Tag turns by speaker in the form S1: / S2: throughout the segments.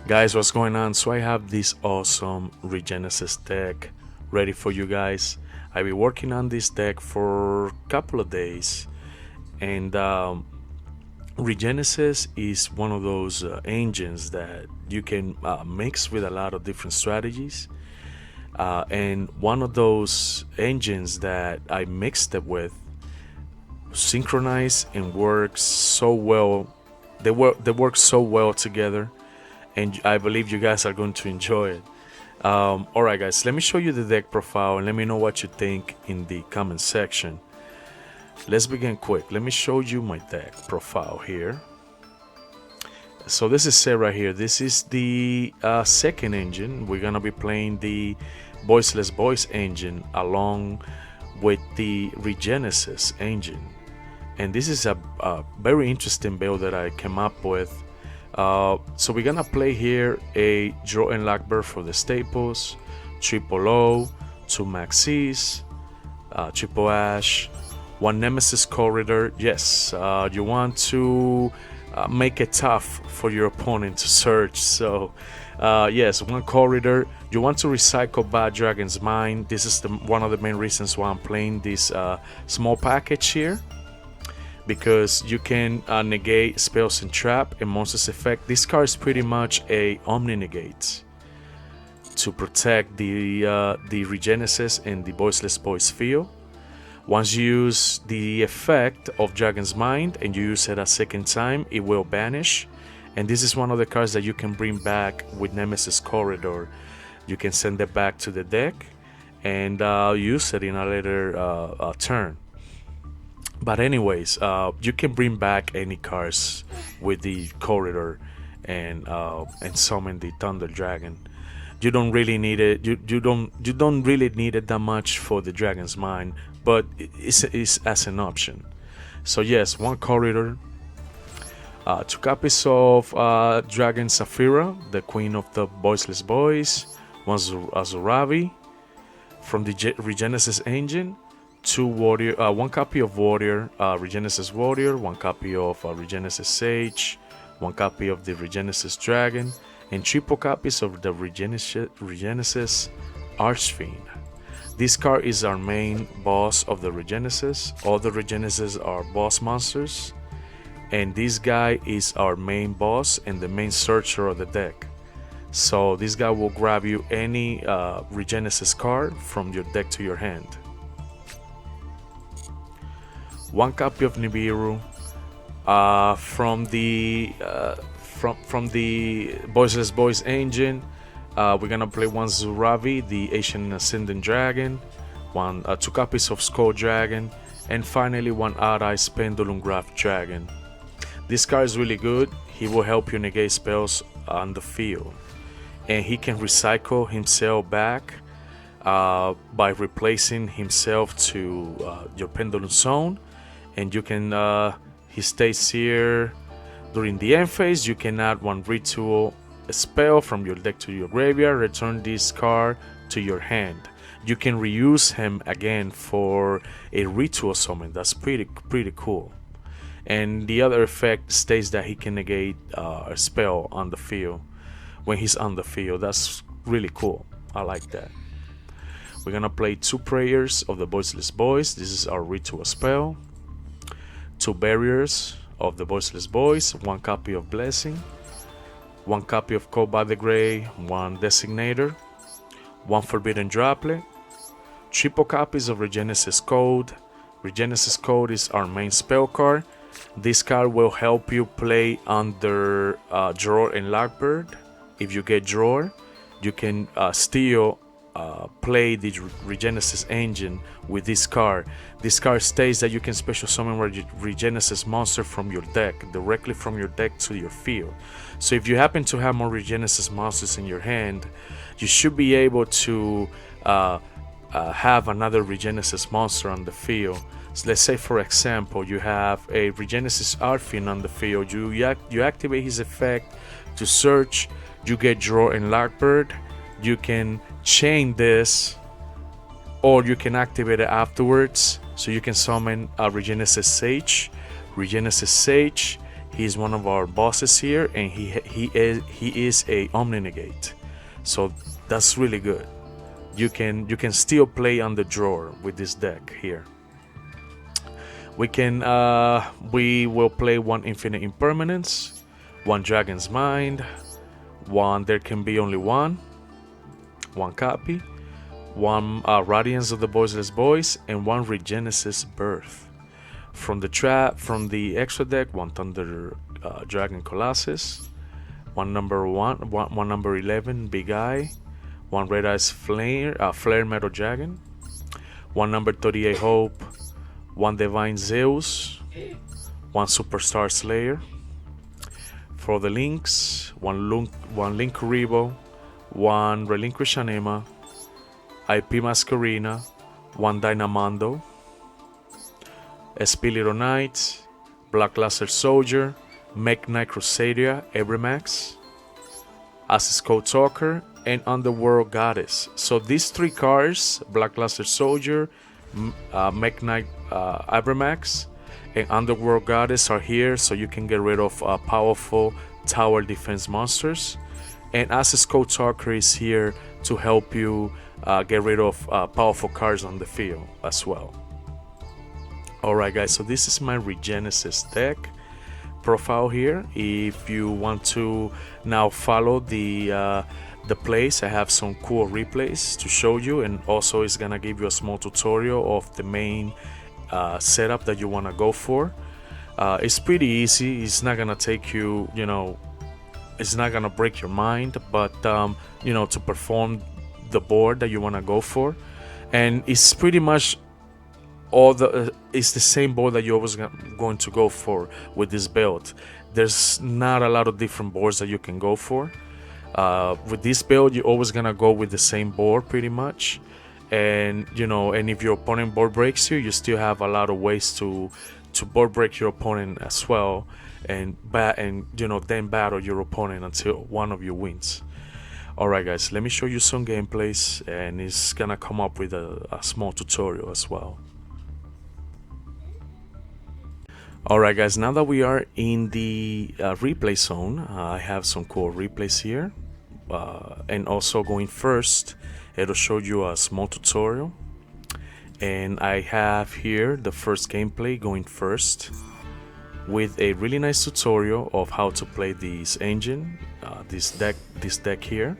S1: Guys, what's going on? So I have this awesome ReGenesis deck ready for you guys. I've been working on this deck for a couple of days, and ReGenesis is one of those engines that you can mix with a lot of different strategies. And one of those engines that I mixed it with synchronize and works so well. They work so well together, and I believe you guys are going to enjoy it. All right, guys, let me show you the deck profile and let me know what you think in the comment section. Let's begin quick. Let me show you my deck profile here. So this is set right here. This is the second engine. We're gonna be playing the Voiceless voice engine along with the ReGenesis engine, and this is a very interesting build that I came up with. So we're gonna play here a draw and lock bird for the staples, triple O, two maxis, triple ash, one nemesis corridor. Yes, you want to make it tough for your opponent to search. So yes, one corridor. You want to recycle Bad Dragon's Mind. This is one of the main reasons why I'm playing this small package here, because you can negate spells and trap and monsters effect. This card is pretty much a omni negate to protect the ReGenesis and the Voiceless Voice field. Once you use the effect of Dragon's Mind and you use it a second time, it will vanish. And this is one of the cards that you can bring back with Nemesis Corridor. You can send it back to the deck and use it in a later turn. But anyways, you can bring back any cards with the corridor and summon the Thunder Dragon. You don't really need it. You don't really need it that much for the Dragon's Mind, but it's as an option. So yes, one corridor, two copies of Dragon Saphira, the Queen of the Voiceless Boys, one Azuravi from the ReGenesis engine, two warrior, one copy of Warrior, ReGenesis Warrior, one copy of ReGenesis Sage, one copy of the ReGenesis Dragon, and triple copies of the ReGenesis Archfiend. This card is our main boss of the ReGenesis. All the ReGenesis are boss monsters, and this guy is our main boss and the main searcher of the deck. So this guy will grab you any ReGenesis card from your deck to your hand. One copy of Nibiru from the Voiceless Voice engine. We're gonna play one Zuravi, the Ancient Ascendant Dragon, two copies of Skull Dragon, and finally one Odd-Eyes Pendulum Graph Dragon. This card is really good. He will help you negate spells on the field, and he can recycle himself back by replacing himself to your Pendulum Zone, and you can he stays here during the end phase. You can add one ritual spell from your deck to your graveyard, return this card to your hand. You can reuse him again for a ritual summon. That's pretty cool. And the other effect states that he can negate a spell on the field when he's on the field. That's really cool. I like that. We're gonna play two prayers of the Voiceless Boys. This is our ritual spell. Two barriers of the Voiceless Boys, one copy of Blessing, one copy of Code by the Grey, one Designator, one Forbidden Droplet, triple copies of ReGenesis Code. ReGenesis Code is our main spell card. This card will help you play under Drawer and Lockbird. If you get Drawer, you can still play the ReGenesis engine with this card. This card states that you can special summon ReGenesis monster from your deck, directly from your deck to your field. So if you happen to have more ReGenesis monsters in your hand, you should be able to have another ReGenesis monster on the field. So let's say, for example, you have a ReGenesis Archfiend on the field. You activate his effect to search. You get Draw and Lockbird. You can chain this, or you can activate it afterwards. So you can summon a ReGenesis Sage. ReGenesis Sage He's one of our bosses here, and he is a Omni-Negate, so that's really good. You can still play on the drawer with this deck here. We will play one Infinite Impermanence, one Dragon's Mind, one There Can Be Only One copy, one Radiance of the Voiceless Boys, and one ReGenesis Birth. From the extra deck, one Thunder Dragon Colossus, one number 11 Big Eye, one Red Eyes Flare Metal Dragon, one number 38 Hope, one Divine Zeus, one Superstar Slayer. For the links, one Link Rebo, one Relinquish Anima, IP Masquerina, one Dynamondo, Espilito Knight, Black Laser Soldier, Mech Knight Crusadia, Abramax, Access Code Talker, and Underworld Goddess. So these three cards, Black Laser Soldier, Mech Knight Abramax, and Underworld Goddess, are here so you can get rid of powerful tower defense monsters. And Access Code Talker is here to help you get rid of powerful cards on the field as well. Alright guys, so this is my ReGenesis deck profile here. If you want to now follow the plays, I have some cool replays to show you, and also it's gonna give you a small tutorial of the main setup that you want to go for. It's pretty easy. It's not gonna take you, it's not gonna break your mind, but to perform the board that you want to go for, and it's pretty much it's the same board that you're always going to go for with this build. There's not a lot of different boards that you can go for. With this build, you're always gonna go with the same board pretty much, and and if your opponent board breaks you, you still have a lot of ways to board break your opponent as well, and then battle your opponent until one of you wins. Alright guys, let me show you some gameplays, and it's gonna come up with a small tutorial as well. Alright guys, now that we are in the replay zone, I have some cool replays here, and also going first, it'll show you a small tutorial, and I have here the first gameplay going first with a really nice tutorial of how to play this engine, this deck here.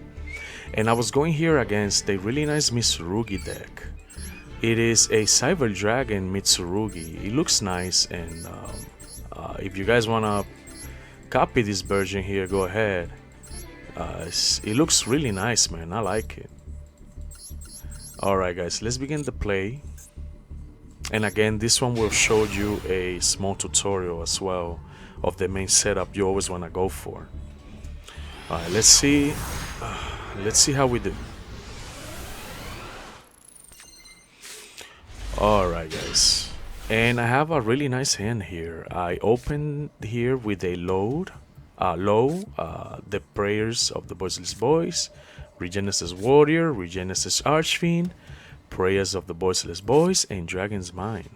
S1: And I was going here against a really nice Mitsurugi deck. It is a Cyber Dragon Mitsurugi. It looks nice, and if you guys wanna copy this version here, go ahead. It looks really nice, man. I like it. Alright guys, let's begin the play. And again, this one will show you a small tutorial as well of the main setup you always wanna go for. Alright, let's see how we do. Alright guys, and I have a really nice hand here. I opened here with a low, the Prayers of the Voiceless Boys, ReGenesis Warrior, ReGenesis Archfiend, Prayers of the Voiceless Boys, and Dragon's Mind.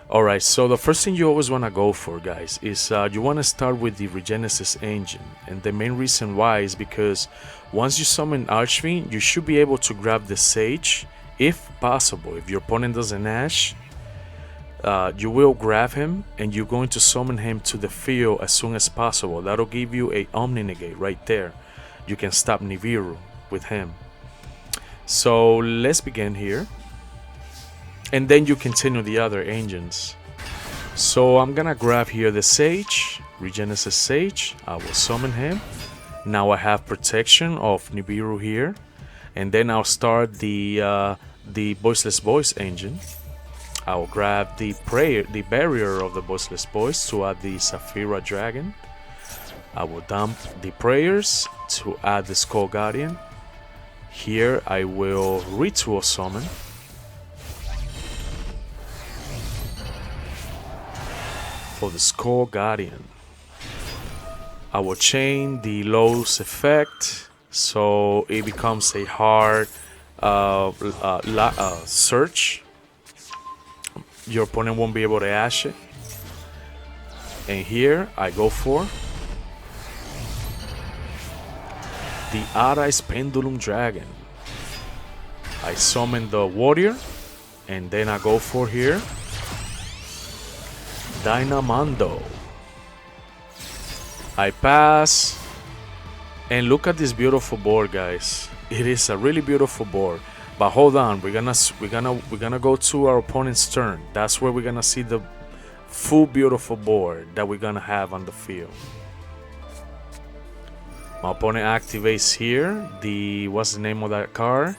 S1: Alright, so the first thing you always want to go for, guys, is you want to start with the ReGenesis engine. And the main reason why is because once you summon Archfiend, you should be able to grab the Sage. If possible, if your opponent doesn't Ash, you will grab him, and you're going to summon him to the field as soon as possible. That'll give you a Omni-Negate right there. You can stop Nibiru with him. So let's begin here, and then you continue the other engines. So I'm gonna grab here the Sage, ReGenesis Sage. I will summon him. Now I have protection of Nibiru here. And then I'll start the Voiceless Boys engine. I'll grab the barrier of the Voiceless Boys to add the Saphira Dragon. I will dump the prayers to add the Skull Guardian. Here I will ritual summon. For the Skull Guardian, I will chain the Lowe's effect, so it becomes a hard search. Your opponent won't be able to Ash it. And here I go for the Arise Pendulum Dragon. I summon the warrior, and then I go for here Dynamando. I pass, and look at this beautiful board, guys. It is a really beautiful board. But hold on, we're gonna go to our opponent's turn. That's where we're gonna see the full beautiful board that we're gonna have on the field. My opponent activates here the, what's the name of that card?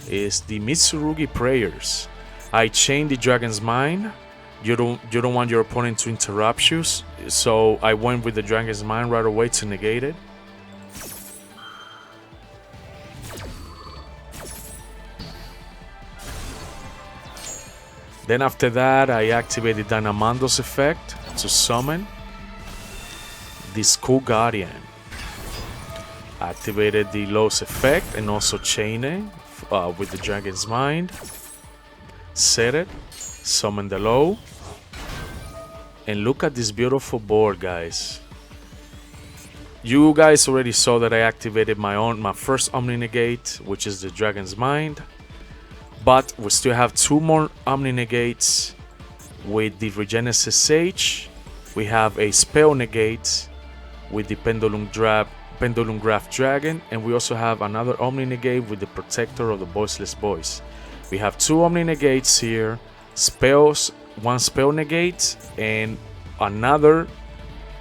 S1: Is the Mitsurugi Prayers. I chain the Dragon's Mind. You don't want your opponent to interrupt you, so I went with the Dragon's Mind right away to negate it. Then after that, I activated Dynamando's effect to summon the Skull Guardian. Activated the Lowe's effect and also chaining with the Dragon's Mind. Set it, summon the Lowe. And look at this beautiful board, guys. You guys already saw that I activated my first Omni Negate, which is the Dragon's Mind. But we still have two more Omni Negates with the ReGenesis Sage. We have a Spell Negate with the Pendulum Graph Dragon. And we also have another Omni Negate with the Protector of the Voiceless Boys. We have two Omni Negates here. Spells, one Spell Negate, and another,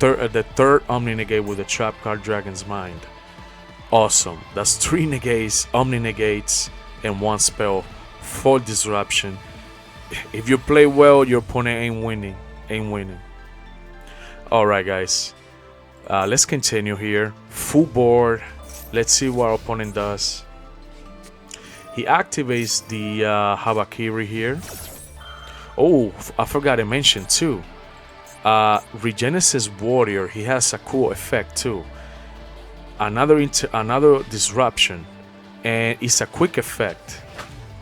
S1: the third Omni Negate with the Trap card Dragon's Mind. Awesome. That's 3 Negates, Omni Negates, and 1 Spell. Full disruption. If you play well, your opponent ain't winning. Alright, guys, let's continue here. Full board. Let's see what our opponent does. He activates the Habakiri here. Oh, I forgot to mention too, ReGenesis Warrior, he has a cool effect too. Another disruption, and it's a quick effect.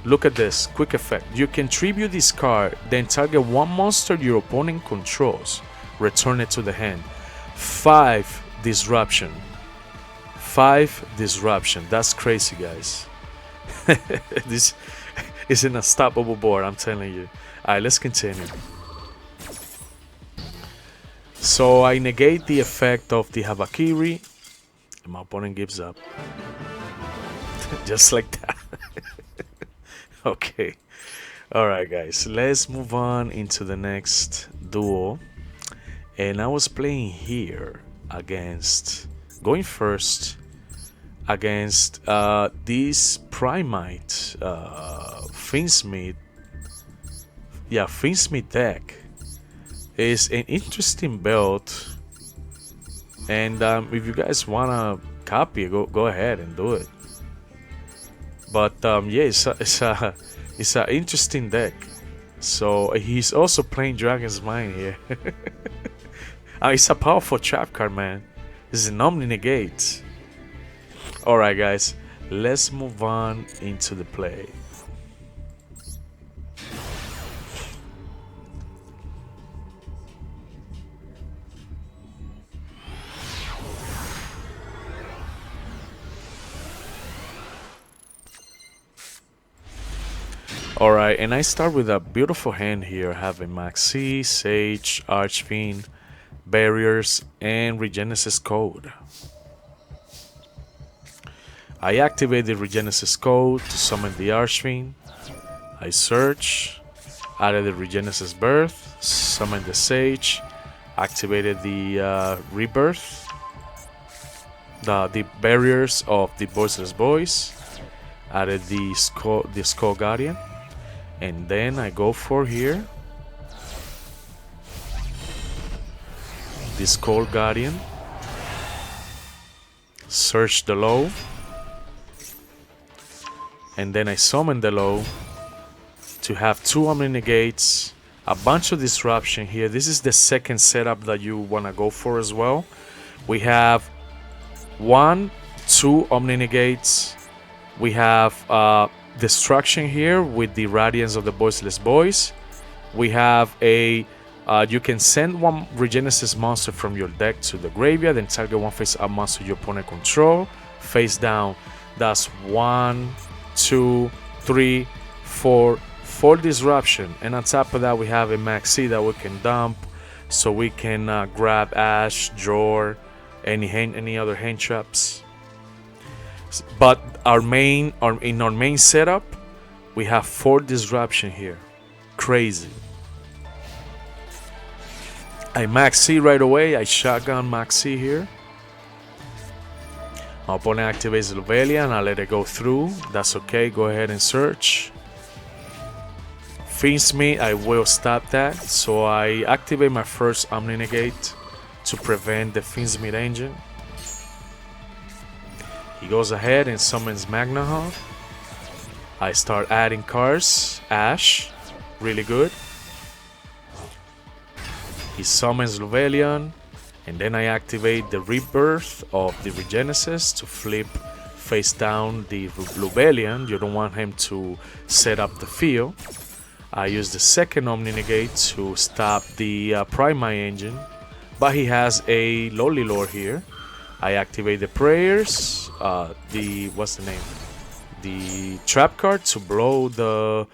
S1: Look at this, quick effect. You can tribute this card, then target one monster your opponent controls. Return it to the hand. 5 disruption. 5 disruption. That's crazy, guys. This is an unstoppable board, I'm telling you. Alright, let's continue. So I negate the effect of the Habakiri, and my opponent gives up. Just like that. Okay. Alright, guys, let's move on into the next duel. And I was playing here against, going first against this Primite Finsmith. Yeah, Finsmith deck is an interesting build, and if you guys wanna copy it, go ahead and do it. But yeah, it's a interesting deck. So he's also playing Dragon's Mind here. It's a powerful trap card, man. It's an Omni Negate. Alright, guys, let's move on into the play. Alright, and I start with a beautiful hand here, having Maxi, Sage, Archfiend, Barriers, and ReGenesis Code. I activate the ReGenesis Code to summon the Archfiend. I search, added the ReGenesis Birth, summoned the Sage, activated the Rebirth, the Barriers of the Voiceless Boys, added the Skull Guardian. And then I go for here the Skull Guardian, search the Lowe, and then I summon the Lowe to have 2 Omni Negates, a bunch of disruption here. This is the second setup that you want to go for as well. We have 1, 2 Omni Negates. We have destruction here with the Radiance of the Voiceless Boys. We have a You can send one ReGenesis monster from your deck to the graveyard and target one face-up monster your opponent control. Face down. That's 1, 2, 3, 4, 4 disruption. And on top of that, we have a maxi that we can dump, so we can grab Ash, draw, any other hand traps. But in our main setup, we have 4 disruption here. Crazy. I maxi right away. I shotgun maxi here. My opponent activates Lovelia and I let it go through. That's okay. Go ahead and search. Fiends me. I will stop that. So I activate my first Omni Negate to prevent the Fiends Meat engine. He goes ahead and summons Magnahawk. I start adding cards. Ash. Really good. He summons Luvelion, and then I activate the Rebirth of the ReGenesis to flip face down the Luvelion. You don't want him to set up the field. I use the second Omni Negate to stop the Primai engine, but he has a Lowly Lord here. I activate the prayers, the trap card to blow the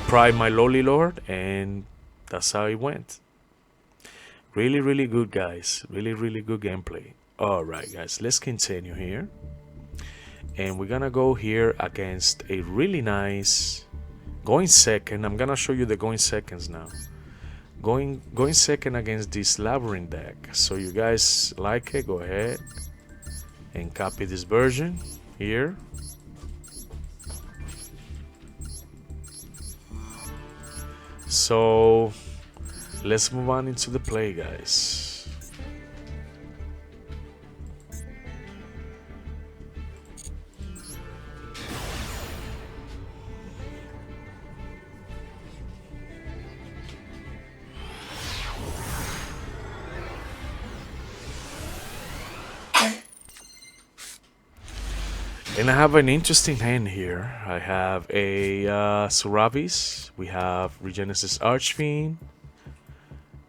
S1: Primai Lowly Lord, and that's how it went. Really, really good, guys. Really, really good gameplay. Alright, guys, let's continue here. And we're gonna go here against a really nice going second. I'm gonna show you the going seconds now. Going second against this Labyrinth deck. So you guys like it, go ahead and copy this version here. So let's move on into the play, guys. And I have an interesting hand here. I have a Suravis. We have ReGenesis Archfiend.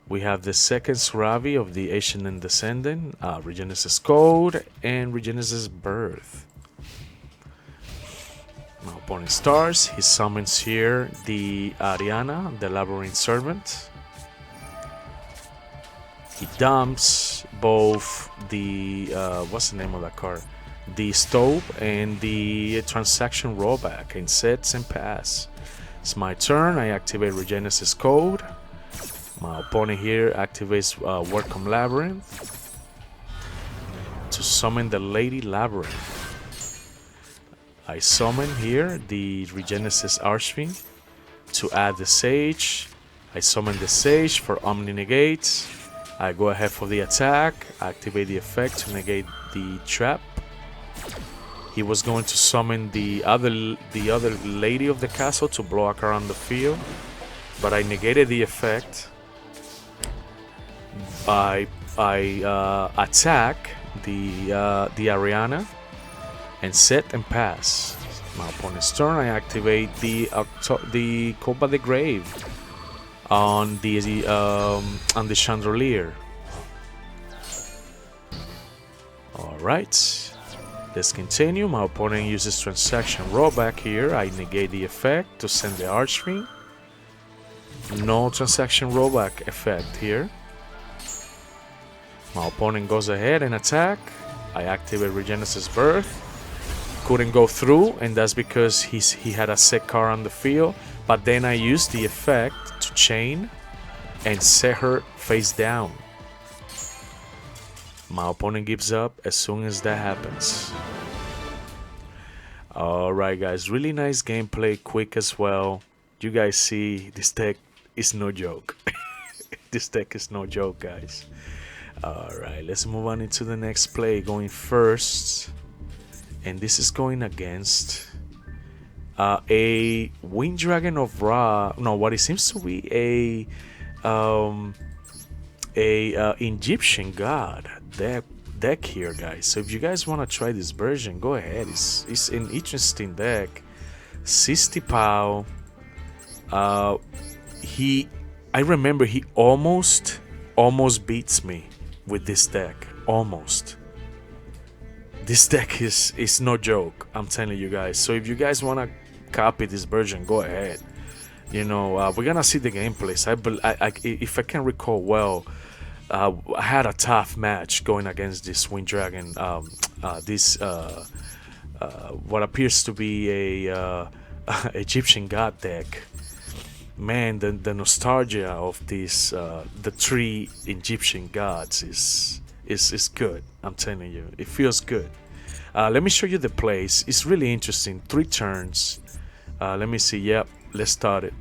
S1: We have the second Suravi of the Ancient and Descendant, ReGenesis Code, and ReGenesis Birth. My opponent starts. He summons here the Ariana, the Labyrinth Servant. He dumps both the what's the name of that card? The Stove and the Transaction Rollback, and sets and pass. It's my turn. I activate ReGenesis Code. My opponent here activates Welcome Labyrinth to summon the Lady Labyrinth. I summon here the ReGenesis Archfiend to add the Sage. I summon the Sage for Omni Negate. I go ahead for the attack, activate the effect to negate the trap. He was going to summon the other lady of the castle to block around the field, but I negated the effect. I attack the Ariana and set and pass. My opponent's turn. I activate the Code by the Grave on the Chandelier. All right. Let's continue. My opponent uses Transaction Rollback here. I negate the effect to send the Archfiend. No Transaction Rollback effect here. My opponent goes ahead and attack. I activate ReGenesis Birth. Couldn't go through, and that's because he had a set card on the field. But then I used the effect to chain and set her face down. My opponent gives up as soon as that happens. Alright, guys, really nice gameplay, quick as well. You guys see, this deck is no joke. This deck is no joke, guys. Alright, let's move on into the next play. Going first, and this is going against a Wind Dragon of Ra. No, what it seems to be a Egyptian god deck here, guys. So if you guys want to try this version, go ahead. It's an interesting deck. 60 POW. he I remember he almost beats me with this deck. Almost. This deck is no joke, I'm telling you guys. So if you guys want to copy this version, go ahead. You know, we're gonna see the gameplays. If I can recall well, I had a tough match going against this Wind Dragon. This what appears to be a Egyptian god deck. Man, the nostalgia of these the three Egyptian gods is good. I'm telling you, it feels good. Let me show you the plays. It's really interesting. 3 turns. Let me see. Yep, let's start it.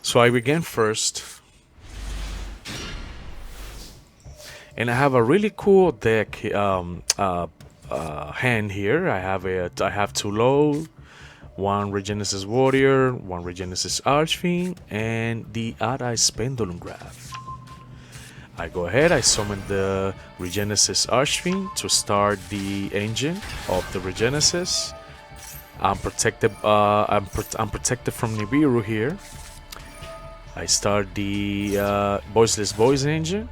S1: So I began first, and I have a really cool deck hand here. I have 2 low, 1 ReGenesis Warrior, 1 ReGenesis Archfiend, and the Odd-Eyes Pendulum Graph. I go ahead, I summon the ReGenesis Archfiend to start the engine of the ReGenesis. I'm protected. I'm protected from Nibiru here. I start the Voiceless Voice engine.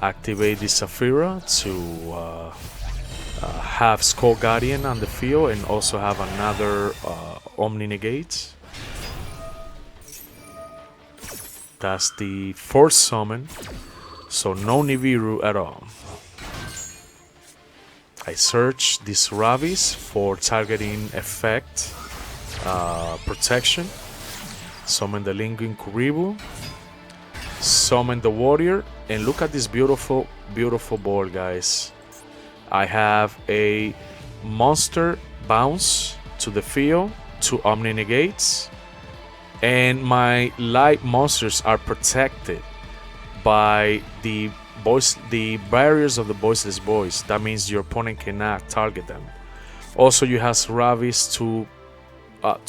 S1: Activate the Saphira to have Skull Guardian on the field and also have another Omni Negate. That's the 4th summon, so no Nibiru at all. I search this Ravis for targeting effect, protection. Summon the Lingering Kuribu. Summon the Warrior, and look at this beautiful board, guys. I have a monster bounce to the field, 2 Omni Negates, and my light monsters are protected by the barriers of the Voiceless Voice. That means your opponent cannot target them. Also, you have Ravis to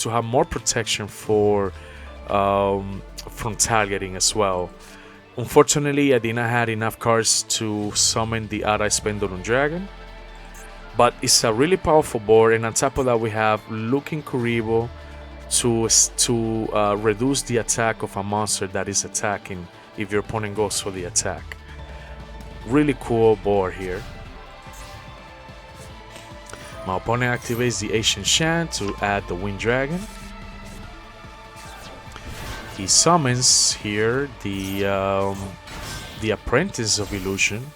S1: have more protection from targeting as well. Unfortunately, I did not have enough cards to summon the Odd-Eyes Pendulum Dragon, but it's a really powerful board, and on top of that we have Looking Kuribo to reduce the attack of a monster that is attacking if your opponent goes for the attack. Really cool board here. My opponent activates the Ancient Shant to add the Wind Dragon. He summons here the Apprentice of Illusion,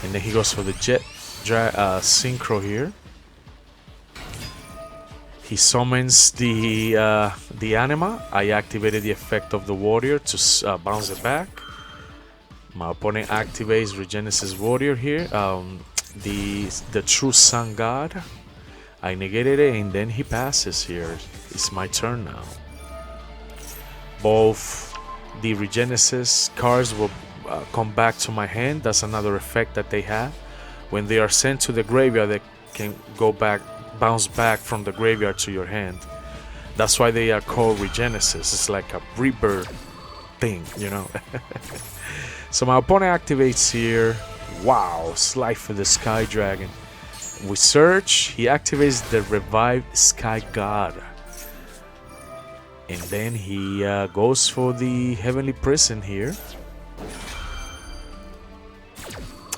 S1: and then he goes for the Synchro here. He summons the Anima. I activated the effect of the Warrior to bounce it back. My opponent activates ReGenesis Warrior here, the True Sun God. I negated it, and then he passes here. It's my turn now. Both the ReGenesis cards will come back to my hand. That's another effect that they have. When they are sent to the graveyard, they can bounce back from the graveyard to your hand. That's why they are called ReGenesis. It's like a rebirth thing, you know. So my opponent activates here. Wow, Slide for the Sky Dragon. We search. He activates the Revived Sky God. And then he goes for the Heavenly Prison here.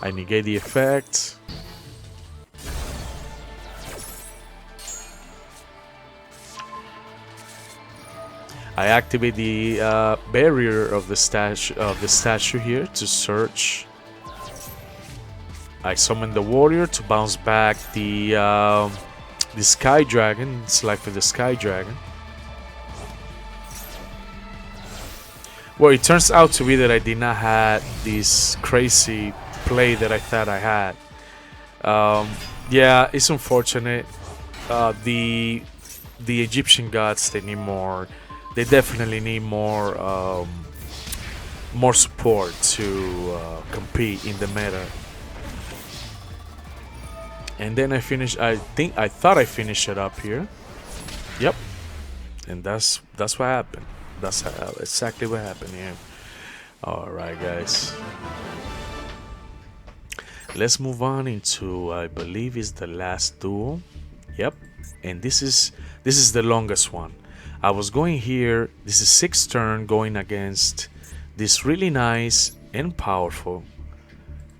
S1: I negate the effect. I activate the barrier of the statue here to search. I summon the Warrior to bounce back the Sky Dragon. It's like for the Sky Dragon. Well, it turns out to be that I did not have this crazy play that I thought I had. Yeah, it's unfortunate. The Egyptian gods, they need more. They definitely need more support to compete in the meta. And then I finished. I thought I finished it up here. Yep. And that's what happened. That's exactly what happened here. Alright, guys. Let's move on into, I believe, is the last duel. Yep. And this is the longest one. I was going here. This is 6th turn going against this really nice and powerful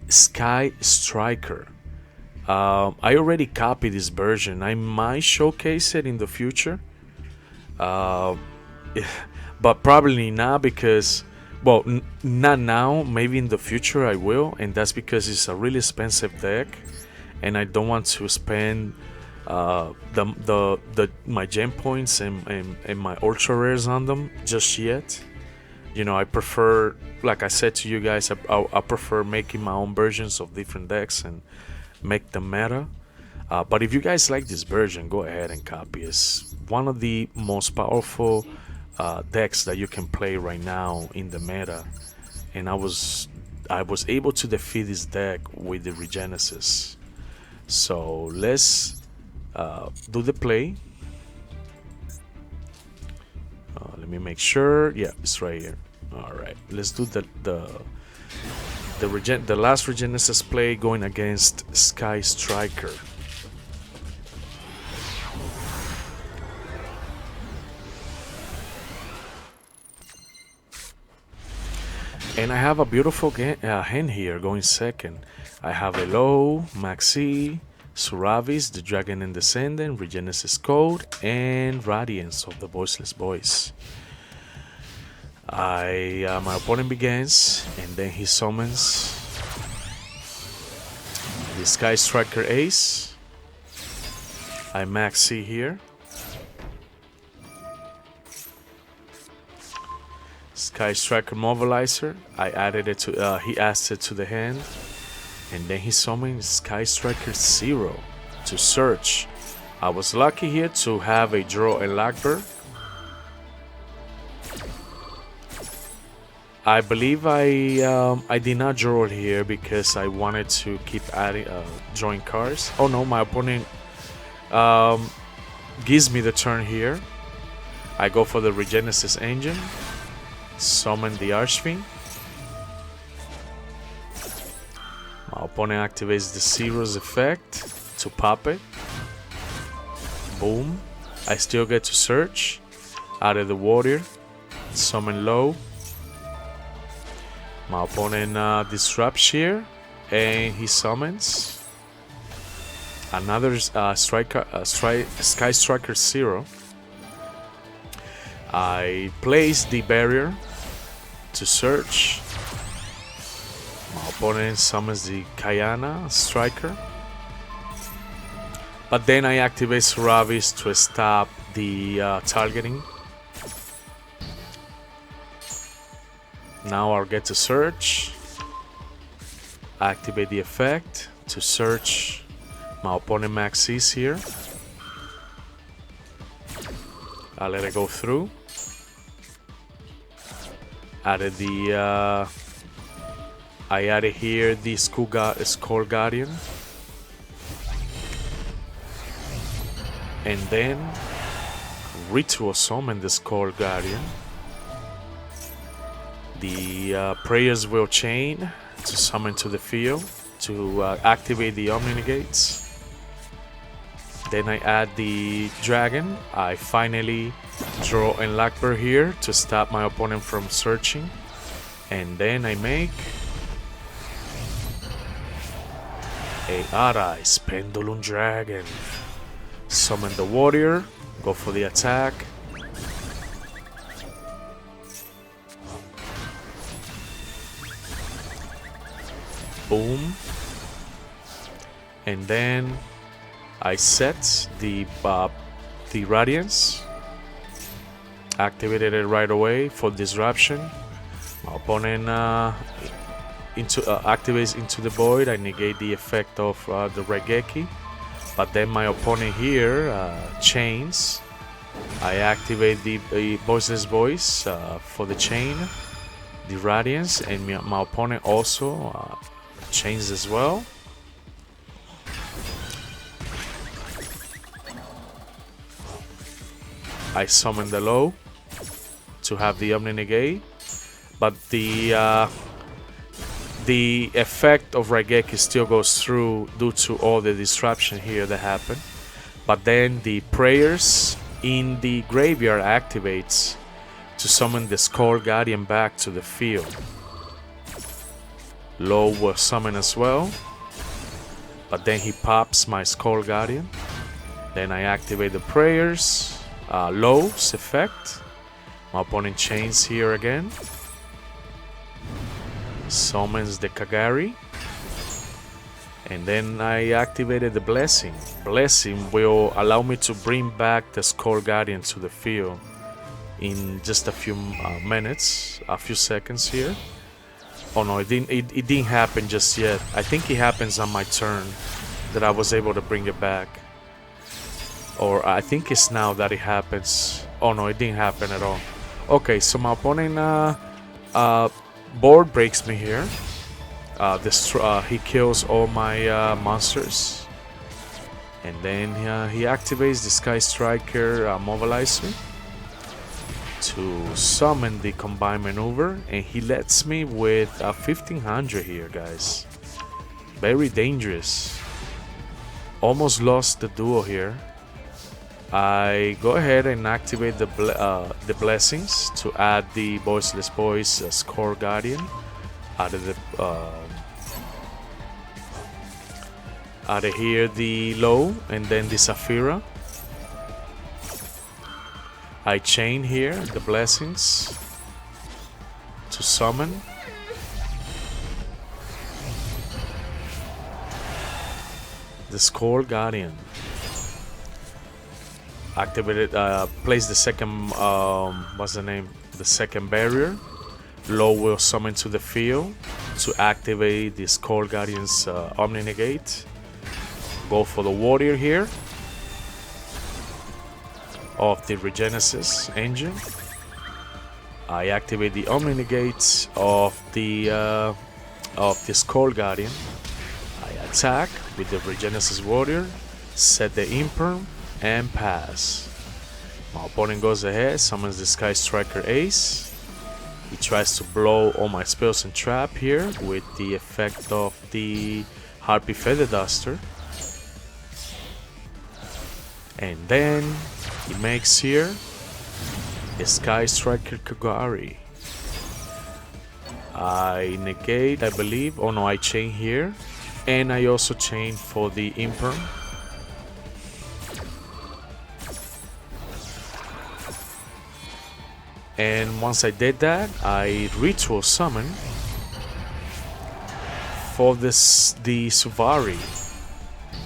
S1: Sky Striker. I already copied this version. I might showcase it in the future. But probably not because, well, not now. Maybe in the future I will, and that's because it's a really expensive deck, and I don't want to spend my gem points and my ultra rares on them just yet. You know, I prefer, like I said to you guys, I prefer making my own versions of different decks and make them meta. But if you guys like this version, go ahead and copy. It's one of the most powerful decks that you can play right now in the meta, and I was able to defeat this deck with the ReGenesis. So let's do the play. Let me make sure. Yeah, it's right here. All right, let's do the last ReGenesis play going against Sky Striker. And I have a beautiful hand here going second. I have Elo, Maxi, Suravis, the Dragon and Descendant, ReGenesis Code, and Radiance of the Voiceless Voice. My opponent begins, and then he summons the Sky Striker Ace. I Maxi here. Sky Striker Mobilizer. I added it to. He added it to the hand, and then he summoned Sky Striker Zero to search. I was lucky here to have a draw and Lackbird. I believe I did not draw it here because I wanted to keep adding drawing cards. Oh no, my opponent gives me the turn here. I go for the ReGenesis engine. Summon the Archfiend. My opponent activates the Zero's effect to pop it. Boom. I still get to search. Added the Warrior. Summon Low. My opponent disrupts here. And he summons another Sky Striker Zero. I place the barrier to search. My opponent summons the Kayana Striker. But then I activate Suravis to stop the targeting. Now I'll get to search. Activate the effect to search. My opponent maxes here. I let it go through. Added the I added here the Skull Guardian, and then Ritual Summon the Skull Guardian. The prayers will chain to summon to the field to activate the Omni Negates. Then I add the dragon. I finally draw and Lackbird here to stop my opponent from searching. And then I make a Arise Pendulum Dragon. Summon the Warrior. Go for the attack. Boom. And then I set the Radiance. Activated it right away for disruption. My opponent activates into the void. I negate the effect of the Raigeki. But then my opponent here chains. I activate the Voiceless Voice for the chain, the Radiance, and my opponent also chains as well. I summon the Low to have the Omni Negate. but the effect of Raigeki still goes through due to all the disruption here that happened. But then the prayers in the graveyard activates to summon the Skull Guardian back to the field. Low will summon as well, but then he pops my Skull Guardian. Then I activate the prayers. Low's effect. My opponent chains here again. Summons the Kagari. And then I activated the Blessing. Blessing will allow me to bring back the Skull Guardian to the field in just a few minutes, a few seconds here. Oh no, it didn't happen just yet. I think it happens on my turn that I was able to bring it back. Or I think it's now that it happens. Oh no, it didn't happen at all. Okay, so my opponent board breaks me here. He kills all my monsters. And then he activates the Sky Striker Mobilizer to summon the combined maneuver, and he lets me with 1500 here, guys. Very dangerous. Almost lost the duel here. I go ahead and activate the blessings to add the Voiceless Boys Skull Guardian out of here, the Low, and then the Saphira. I chain here the blessings to summon. The Skull Guardian. Activated, place the second, what's the name? The second barrier. Low will summon to the field to activate the Skull Guardian's Omni Negate. Go for the Warrior here of the ReGenesis engine. I activate the Omni Negates of the Skull Guardian. I attack with the ReGenesis Warrior, set the Imperm, and pass. My opponent goes ahead, summons the Sky Striker Ace. He tries to blow all my spells and trap here with the effect of the Harpy Feather Duster. And then he makes here the Sky Striker Kagari. I negate, I believe. Oh no, I chain here. And I also chain for the Imperm. And once I did that, I ritual summon for the Suvari,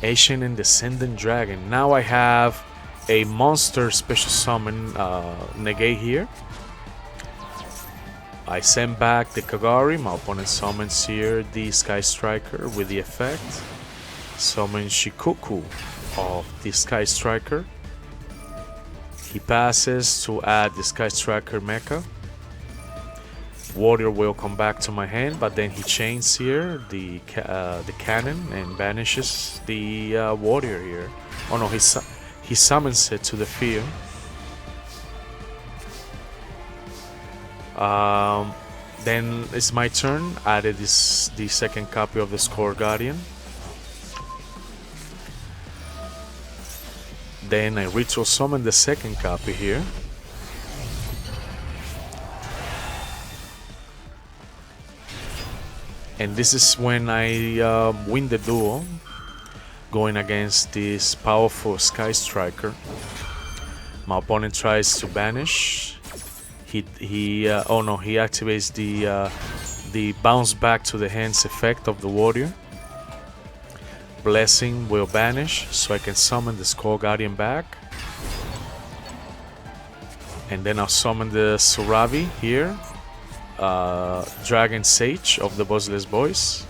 S1: Ancient and Descendant Dragon. Now I have a monster special summon negate here. I send back the Kagari. My opponent summons here the Sky Striker with the effect. Summon Shikoku of the Sky Striker. He passes to add the Sky Striker Mecha. Warrior will come back to my hand, but then he chains here the cannon and banishes the warrior here. Oh no, he summons it to the field. Then it's my turn. Added the second copy of the Skull Guardian. Then I ritual summon the second copy here. And this is when I win the duel, going against this powerful Sky Striker. My opponent tries to banish. He activates the bounce back to the hands effect of the warrior. Blessing will banish, so I can summon the Skull Guardian back. And then I'll summon the Suravi here. Dragon Sage of the Voiceless Boys.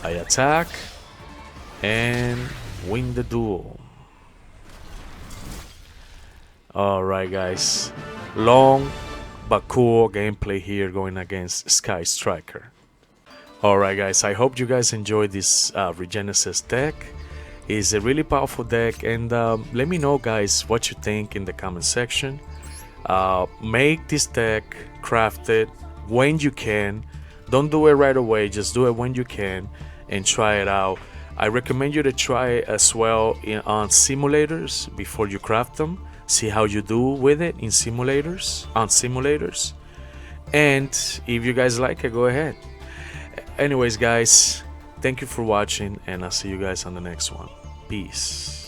S1: I attack and win the duel. Alright guys, long but cool gameplay here going against Sky Striker. Alright guys, I hope you guys enjoyed this ReGenesis deck. It's a really powerful deck, and let me know guys what you think in the comment section. Make this deck, craft it when you can. Don't do it right away, just do it when you can and try it out. I recommend you to try it as well on simulators before you craft them. See how you do with it in simulators, on simulators. And if you guys like it, go ahead. Anyways, guys, thank you for watching, and I'll see you guys on the next one. Peace.